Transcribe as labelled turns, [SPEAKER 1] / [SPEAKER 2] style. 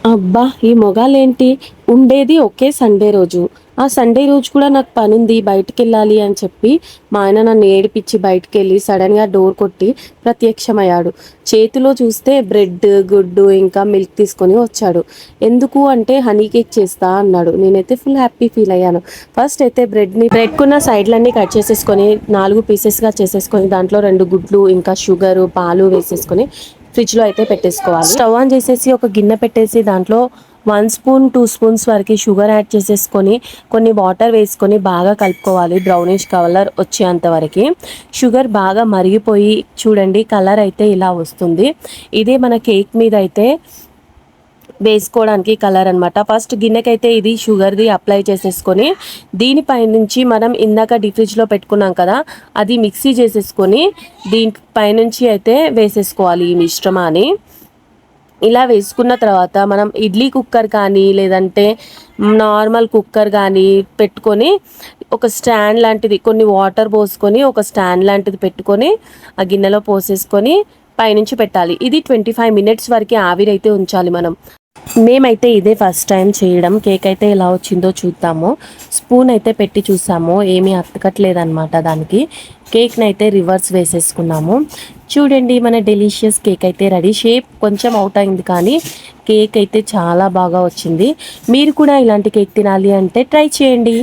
[SPEAKER 1] అబ్బా! ఈ మొగాలేంటి ఉండేది ఒకే సండే రోజు. ఆ సండే రోజు కూడా నాకు పనుంది బయటికెళ్ళాలి అని చెప్పి మా ఆయన నన్ను ఏడిపిచ్చి బయటికెళ్ళి సడన్‌గా డోర్ కొట్టి ప్రత్యక్షమయ్యాడు. చేతిలో చూస్తే బ్రెడ్, గుడ్డు ఇంకా మిల్క్ తీసుకొని వచ్చాడు. ఎందుకు అంటే హనీ కేక్ చేస్తా అన్నాడు. నేనైతే ఫుల్ హ్యాపీ ఫీల్ అయ్యాను. ఫస్ట్ అయితే బ్రెడ్‌కున్న సైడ్‌లన్నీ కట్ చేసేసుకొని 4 పీసెస్‌గా చేసేసుకొని దాంట్లో 2 గుడ్లు ఇంకా షుగరు, పాలు వేసేసుకొని ఫ్రిడ్జ్‌లో అయితే పెట్టేసుకోవాలి. స్టవ్ ఆన్ చేసేసి ఒక గిన్నె పెట్టేసి దాంట్లో 1 స్పూన్ 2 స్పూన్స్ వరకు షుగర్ యాడ్ చేసేసుకొని కొన్ని వాటర్ వేసుకొని బాగా కలుపుకోవాలి బ్రౌనిష్ కలర్ వచ్చేంత వరకు. షుగర్ బాగా మరిగిపోయి చూడండి కలర్ అయితే ఇలా వస్తుంది. ఇదే మన కేక్ మీద అయితే వేసుకోవడానికి కలర్ అనమాట. ఫస్ట్ గిన్నెకైతే ఇది షుగర్ది అప్లై చేసేసుకొని దీనిపై నుంచి మనం ఇందాక డీ ఫ్రిడ్జ్లో పెట్టుకున్నాం కదా అది మిక్సీ చేసేసుకొని దీనిపై నుంచి అయితే వేసేసుకోవాలి ఈ మిశ్రమాన్ని. ఇలా వేసుకున్న తర్వాత మనం ఇడ్లీ కుక్కర్ కానీ లేదంటే నార్మల్ కుక్కర్ కానీ పెట్టుకొని ఒక స్టాండ్ లాంటిది కొన్ని వాటర్ పోసుకొని ఒక స్టాండ్ లాంటిది పెట్టుకొని ఆ గిన్నెలో పోసేసుకొని పైనుంచి పెట్టాలి. ఇది 25 మినిట్స్ వరకు ఆవిరైతే ఉంచాలి మనం. మేమైతే ఇదే ఫస్ట్ టైం చేయడం. కేక్ అయితే ఎలా వచ్చిందో చూద్దాము. స్పూన్ అయితే పెట్టి చూసాము, ఏమీ అతకట్లేదనమాట దానికి. కేక్ని అయితే రివర్స్ వేసేసుకున్నాము. చూడండి మన డెలిషియస్ కేక్ అయితే రెడీ. షేప్ కొంచెం అవుట్ అయింది కానీ కేక్ అయితే చాలా బాగా వచ్చింది. మీరు కూడా ఇలాంటి కేక్ తినాలి అంటే ట్రై చేయండి.